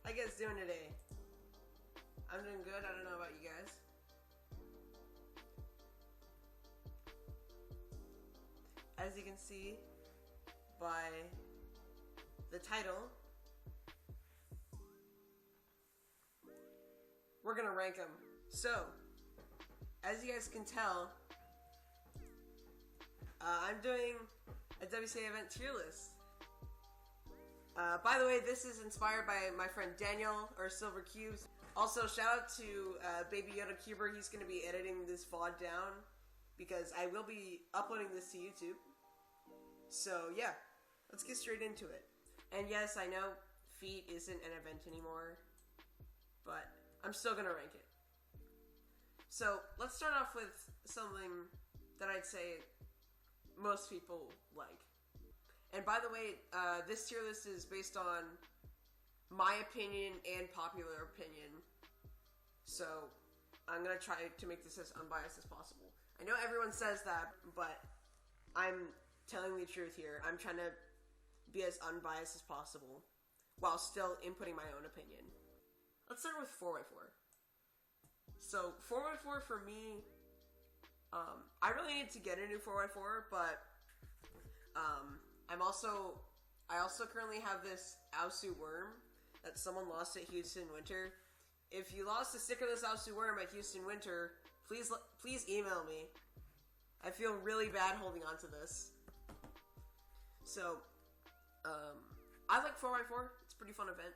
How you guys doing today? I'm doing good. I don't know about you guys. As you can see by the title, we're gonna rank them. So, as you guys can tell, I'm doing a WCA event tier list. By the way, this is inspired by my friend Daniel, or Silver Cubes. Also, shout out to Baby Yoda Cuber. He's going to be editing this VOD down because I will be uploading this to YouTube. So yeah, let's get straight into it. And yes, I know feet isn't an event anymore, but I'm still going to rank it. So let's start off with something that I'd say most people like. And by the way, this tier list is based on my opinion and popular opinion. So I'm going to try to make this as unbiased as possible. I know everyone says that, but I'm telling the truth here. I'm trying to be as unbiased as possible while still inputting my own opinion. Let's start with 4x4. So 4x4 for me, I really need to get a new 4x4, but I also currently have this Aosu worm that someone lost at Houston Winter. If you lost a stickerless Aosu worm at Houston Winter, please email me. I feel really bad holding on to this. So, I like 4x4. It's a pretty fun event.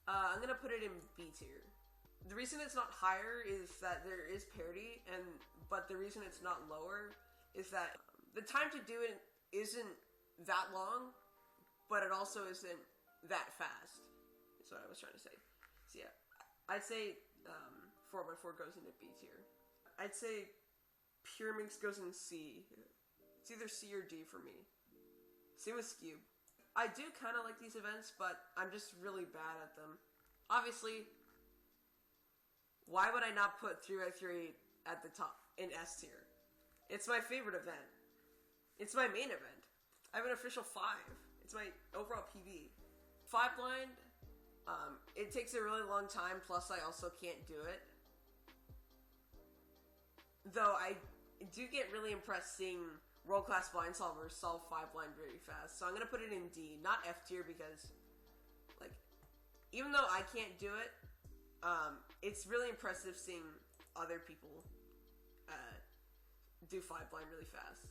I'm gonna put it in B tier. The reason it's not higher is that there is parity, but the reason it's not lower is that the time to do it isn't that long, but it also isn't that fast. That's what I was trying to say. So yeah, I'd say 4x4 goes into B tier. I'd say Pure Minx goes in C. It's either C or D for me. Same with Skewb. I do kind of like these events, but I'm just really bad at them. Obviously, why would I not put 3x3 at the top in S tier? It's my favorite event. It's my main event. I have an official 5. It's my overall PB. 5 blind, it takes a really long time, plus I also can't do it. Though I do get really impressed seeing world-class blind solvers solve 5 blind very fast. So I'm going to put it in D, not F tier, because, like, even though I can't do it, it's really impressive seeing other people do 5 blind really fast.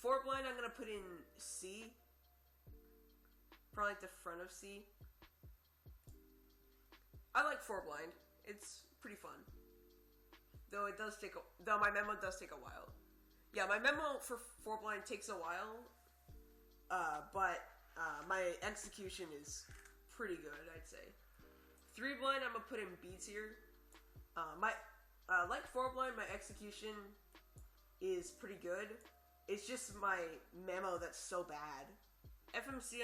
4 blind I'm going to put in C. Probably like the front of C. I like 4 blind. It's pretty fun. Though my memo does take a while. Yeah, my memo for 4 blind takes a while. But my execution is pretty good, I'd say. 3 blind I'm going to put in B tier. Like 4 blind, my execution is pretty good. It's just my memo that's so bad. FMC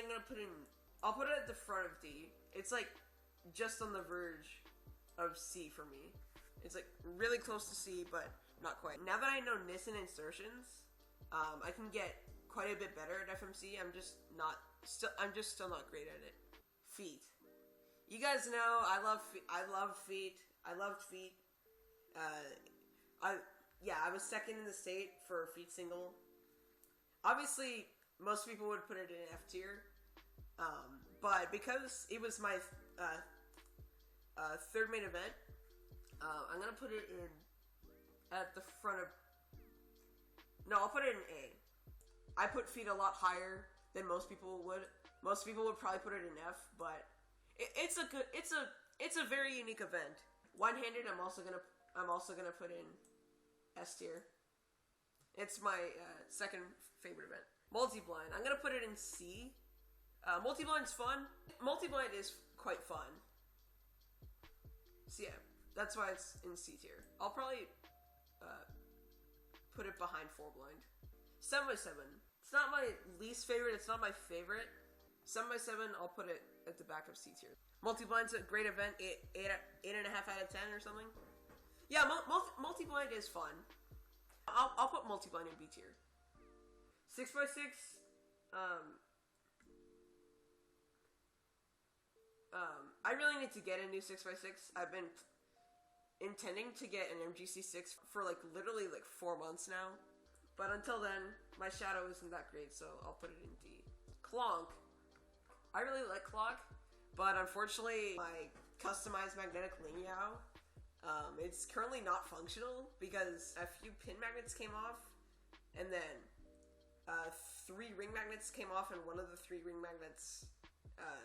I'll put it at the front of D. It's like just on the verge of C for me. It's like really close to C, but not quite. Now that I know Nissen insertions, I can get quite a bit better at FMC. I'm just still not great at it. Feet. You guys know I love feet. I loved feet. I was second in the state for feet single. Obviously, most people would put it in F tier, but because it was my third main event, I'm gonna put it in at the front of. No, I'll put it in A. I put feet a lot higher than most people would. Most people would probably put it in F, but it's a very unique event. One-handed, I'm also gonna put in S tier. It's my second favorite event. Multi-blind, I'm gonna put it in C. Multi-blind's fun. Multi-blind is quite fun. So yeah, that's why it's in C tier. I'll probably put it behind 4 blind. 7x7. It's not my least favorite. It's not my favorite. 7x7, I'll put it at the back of C tier. Multi-blind's a great event. 8.5 out of 10 or something. Yeah, multi-blind is fun. I'll put multi-blind in B tier. 6x6, I really need to get a new 6x6. I've been intending to get an MGC6 for like literally like 4 months now. But until then, my shadow isn't that great, so I'll put it in D. Clonk. I really like Clonk, but unfortunately my customized magnetic Lingyao, it's currently not functional because a few pin magnets came off, and then 3 ring magnets came off, and one of the 3 ring magnets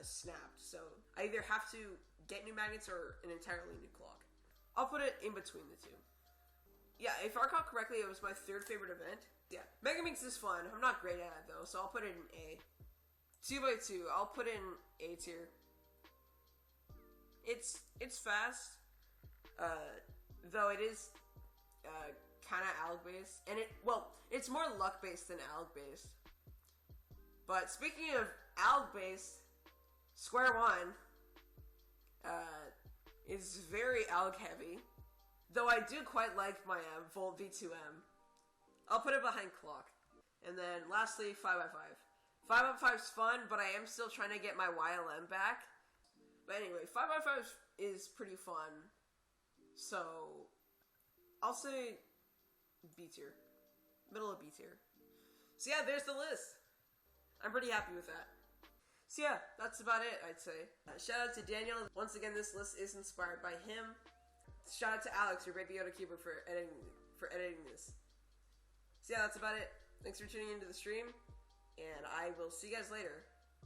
snapped. So I either have to get new magnets or an entirely new clock. I'll put it in between the two. Yeah, if I recall correctly, it was my 3rd favorite event. Yeah, Megaminx is fun. I'm not great at it though, so I'll put it in A. 2x2, I'll put in A tier. It's fast, though it is kind of Alg based, and it's more luck based than Alg based. But speaking of Alg based, Square One is very Alg heavy, though I do quite like my Volt V2M. I'll put it behind Clock. And then lastly, 5x5. 5x5's fun, but I am still trying to get my YLM back. But anyway, 5x5 is pretty fun, so I'll say B tier. Middle of B tier. So yeah, there's the list. I'm pretty happy with that. So yeah, that's about it, I'd say. Shout out to Daniel. Once again, this list is inspired by him. Shout out to Alex, your baby Yoda keeper, for editing this. So yeah, that's about it. Thanks for tuning into the stream, and I will see you guys later.